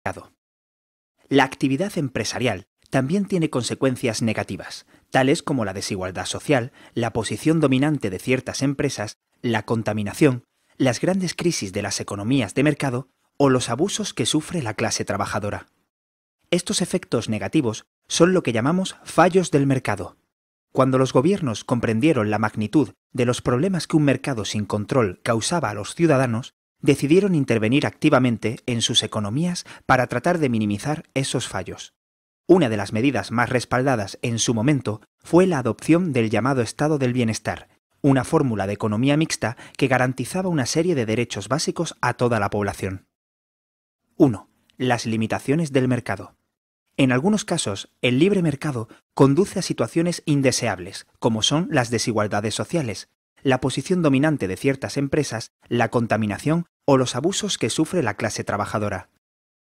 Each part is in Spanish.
mercado. La actividad empresarial también tiene consecuencias negativas, tales como la desigualdad social, la posición dominante de ciertas empresas, la contaminación, las grandes crisis de las economías de mercado o los abusos que sufre la clase trabajadora. Estos efectos negativos son lo que llamamos fallos del mercado. Cuando los gobiernos comprendieron la magnitud de los problemas que un mercado sin control causaba a los ciudadanos, decidieron intervenir activamente en sus economías para tratar de minimizar esos fallos. Una de las medidas más respaldadas en su momento fue la adopción del llamado Estado del Bienestar, una fórmula de economía mixta que garantizaba una serie de derechos básicos a toda la población. 1. Las limitaciones del mercado. En algunos casos, el libre mercado conduce a situaciones indeseables, como son las desigualdades sociales, la posición dominante de ciertas empresas, la contaminación o los abusos que sufre la clase trabajadora.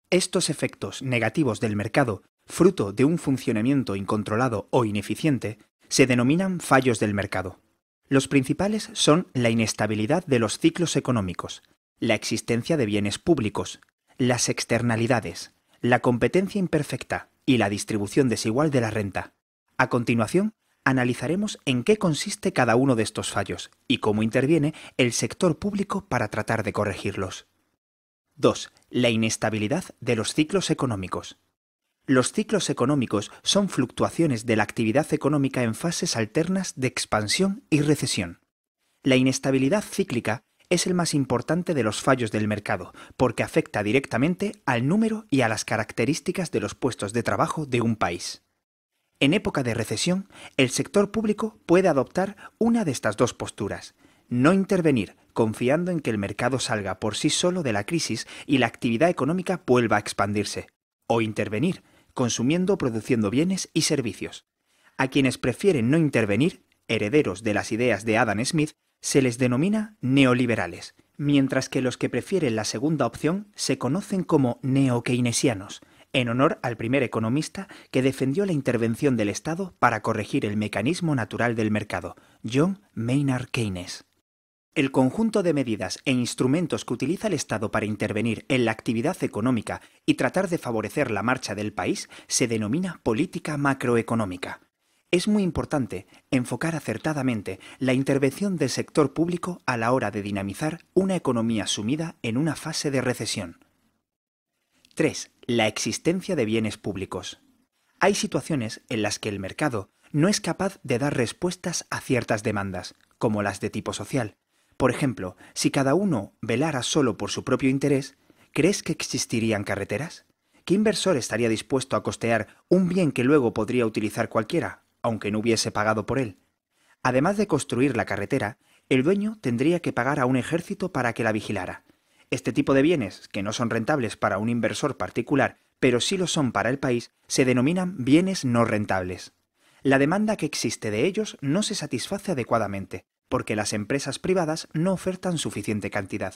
Estos efectos negativos del mercado, fruto de un funcionamiento incontrolado o ineficiente, se denominan fallos del mercado. Los principales son la inestabilidad de los ciclos económicos, la existencia de bienes públicos, las externalidades, la competencia imperfecta y la distribución desigual de la renta. A continuación, analizaremos en qué consiste cada uno de estos fallos y cómo interviene el sector público para tratar de corregirlos. 2. La inestabilidad de los ciclos económicos. Los ciclos económicos son fluctuaciones de la actividad económica en fases alternas de expansión y recesión. La inestabilidad cíclica es el más importante de los fallos del mercado, porque afecta directamente al número y a las características de los puestos de trabajo de un país. En época de recesión, el sector público puede adoptar una de estas dos posturas: no intervenir, confiando en que el mercado salga por sí solo de la crisis y la actividad económica vuelva a expandirse, o intervenir, consumiendo o produciendo bienes y servicios. A quienes prefieren no intervenir, herederos de las ideas de Adam Smith, se les denomina neoliberales, mientras que los que prefieren la segunda opción se conocen como neokeynesianos, en honor al primer economista que defendió la intervención del Estado para corregir el mecanismo natural del mercado, John Maynard Keynes. El conjunto de medidas e instrumentos que utiliza el Estado para intervenir en la actividad económica y tratar de favorecer la marcha del país se denomina política macroeconómica. Es muy importante enfocar acertadamente la intervención del sector público a la hora de dinamizar una economía sumida en una fase de recesión. 3. La existencia de bienes públicos. Hay situaciones en las que el mercado no es capaz de dar respuestas a ciertas demandas, como las de tipo social. Por ejemplo, si cada uno velara solo por su propio interés, ¿crees que existirían carreteras? ¿Qué inversor estaría dispuesto a costear un bien que luego podría utilizar cualquiera, aunque no hubiese pagado por él? Además de construir la carretera, el dueño tendría que pagar a un ejército para que la vigilara. Este tipo de bienes, que no son rentables para un inversor particular, pero sí lo son para el país, se denominan bienes no rentables. La demanda que existe de ellos no se satisface adecuadamente, porque las empresas privadas no ofertan suficiente cantidad.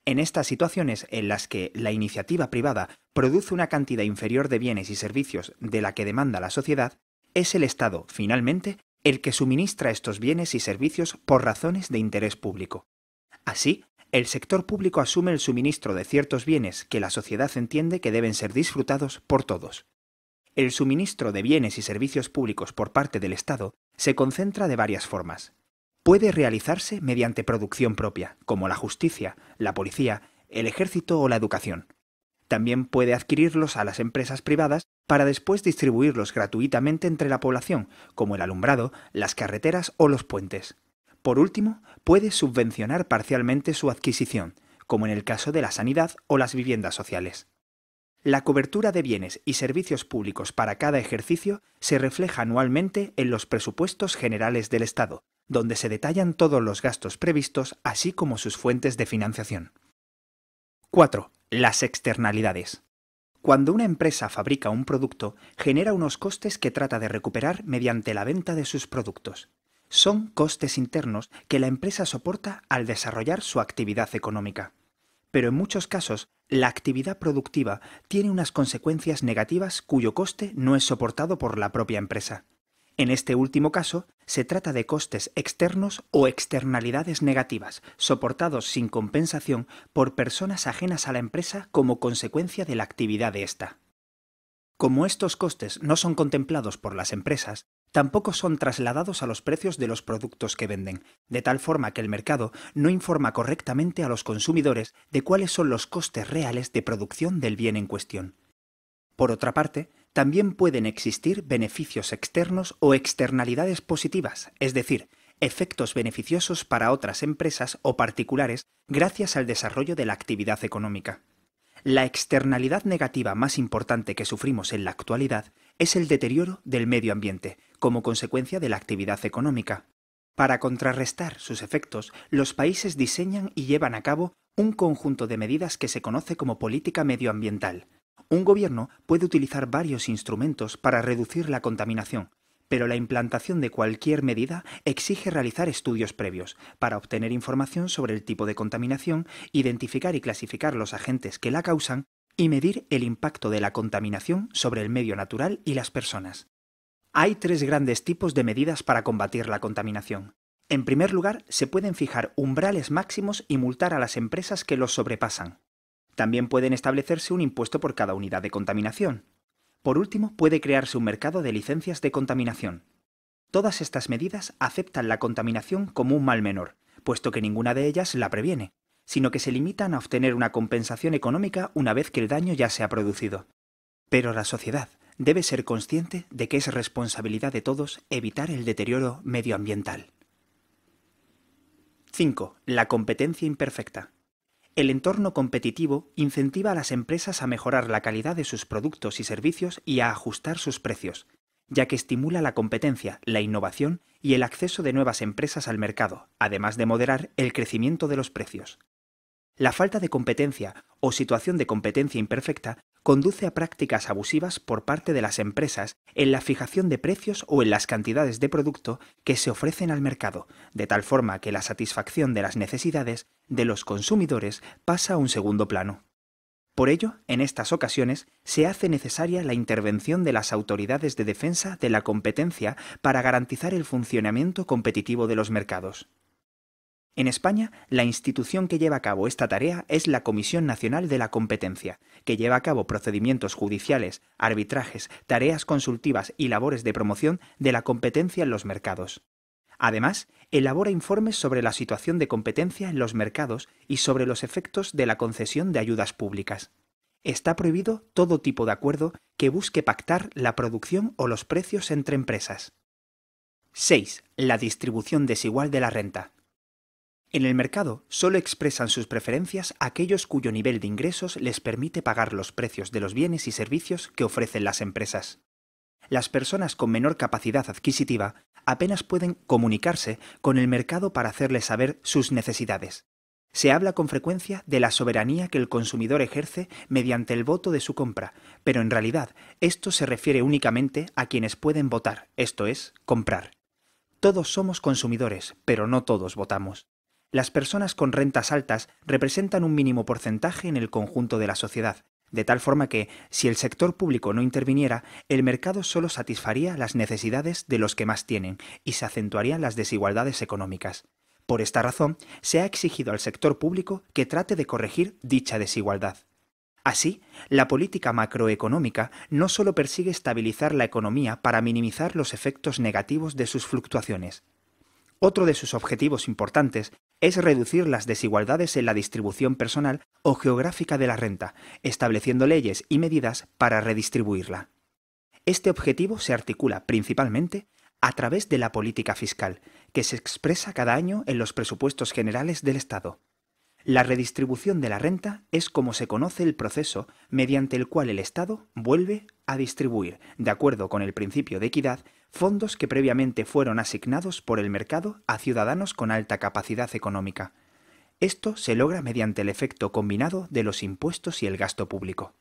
En estas situaciones en las que la iniciativa privada produce una cantidad inferior de bienes y servicios de la que demanda la sociedad, es el Estado, finalmente, el que suministra estos bienes y servicios por razones de interés público. Así, el sector público asume el suministro de ciertos bienes que la sociedad entiende que deben ser disfrutados por todos. El suministro de bienes y servicios públicos por parte del Estado se concentra de varias formas. Puede realizarse mediante producción propia, como la justicia, la policía, el ejército o la educación. También puede adquirirlos a las empresas privadas para después distribuirlos gratuitamente entre la población, como el alumbrado, las carreteras o los puentes. Por último, puede subvencionar parcialmente su adquisición, como en el caso de la sanidad o las viviendas sociales. La cobertura de bienes y servicios públicos para cada ejercicio se refleja anualmente en los presupuestos generales del Estado, donde se detallan todos los gastos previstos, así como sus fuentes de financiación. 4. Las externalidades. Cuando una empresa fabrica un producto, genera unos costes que trata de recuperar mediante la venta de sus productos. Son costes internos que la empresa soporta al desarrollar su actividad económica. Pero en muchos casos, la actividad productiva tiene unas consecuencias negativas cuyo coste no es soportado por la propia empresa. En este último caso, se trata de costes externos o externalidades negativas, soportados sin compensación por personas ajenas a la empresa como consecuencia de la actividad de ésta. Como estos costes no son contemplados por las empresas, tampoco son trasladados a los precios de los productos que venden, de tal forma que el mercado no informa correctamente a los consumidores de cuáles son los costes reales de producción del bien en cuestión. Por otra parte, también pueden existir beneficios externos o externalidades positivas, es decir, efectos beneficiosos para otras empresas o particulares gracias al desarrollo de la actividad económica. La externalidad negativa más importante que sufrimos en la actualidad es el deterioro del medio ambiente, como consecuencia de la actividad económica. Para contrarrestar sus efectos, los países diseñan y llevan a cabo un conjunto de medidas que se conoce como política medioambiental. Un gobierno puede utilizar varios instrumentos para reducir la contaminación, pero la implantación de cualquier medida exige realizar estudios previos para obtener información sobre el tipo de contaminación, identificar y clasificar los agentes que la causan y medir el impacto de la contaminación sobre el medio natural y las personas. Hay tres grandes tipos de medidas para combatir la contaminación. En primer lugar, se pueden fijar umbrales máximos y multar a las empresas que los sobrepasan. También pueden establecerse un impuesto por cada unidad de contaminación. Por último, puede crearse un mercado de licencias de contaminación. Todas estas medidas aceptan la contaminación como un mal menor, puesto que ninguna de ellas la previene, sino que se limitan a obtener una compensación económica una vez que el daño ya se ha producido. Pero la sociedad debe ser consciente de que es responsabilidad de todos evitar el deterioro medioambiental. 5. La competencia imperfecta. El entorno competitivo incentiva a las empresas a mejorar la calidad de sus productos y servicios y a ajustar sus precios, ya que estimula la competencia, la innovación y el acceso de nuevas empresas al mercado, además de moderar el crecimiento de los precios. La falta de competencia o situación de competencia imperfecta conduce a prácticas abusivas por parte de las empresas en la fijación de precios o en las cantidades de producto que se ofrecen al mercado, de tal forma que la satisfacción de las necesidades de los consumidores pasa a un segundo plano. Por ello, en estas ocasiones, se hace necesaria la intervención de las autoridades de defensa de la competencia para garantizar el funcionamiento competitivo de los mercados. En España, la institución que lleva a cabo esta tarea es la Comisión Nacional de la Competencia, que lleva a cabo procedimientos judiciales, arbitrajes, tareas consultivas y labores de promoción de la competencia en los mercados. Además, elabora informes sobre la situación de competencia en los mercados y sobre los efectos de la concesión de ayudas públicas. Está prohibido todo tipo de acuerdo que busque pactar la producción o los precios entre empresas. 6. La distribución desigual de la renta. En el mercado solo expresan sus preferencias aquellos cuyo nivel de ingresos les permite pagar los precios de los bienes y servicios que ofrecen las empresas. Las personas con menor capacidad adquisitiva apenas pueden comunicarse con el mercado para hacerles saber sus necesidades. Se habla con frecuencia de la soberanía que el consumidor ejerce mediante el voto de su compra, pero en realidad esto se refiere únicamente a quienes pueden votar, esto es, comprar. Todos somos consumidores, pero no todos votamos. Las personas con rentas altas representan un mínimo porcentaje en el conjunto de la sociedad, de tal forma que, si el sector público no interviniera, el mercado solo satisfaría las necesidades de los que más tienen y se acentuarían las desigualdades económicas. Por esta razón, se ha exigido al sector público que trate de corregir dicha desigualdad. Así, la política macroeconómica no solo persigue estabilizar la economía para minimizar los efectos negativos de sus fluctuaciones. Otro de sus objetivos importantes es reducir las desigualdades en la distribución personal o geográfica de la renta, estableciendo leyes y medidas para redistribuirla. Este objetivo se articula principalmente a través de la política fiscal, que se expresa cada año en los presupuestos generales del Estado. La redistribución de la renta es como se conoce el proceso mediante el cual el Estado vuelve a distribuir, de acuerdo con el principio de equidad, fondos que previamente fueron asignados por el mercado a ciudadanos con alta capacidad económica. Esto se logra mediante el efecto combinado de los impuestos y el gasto público.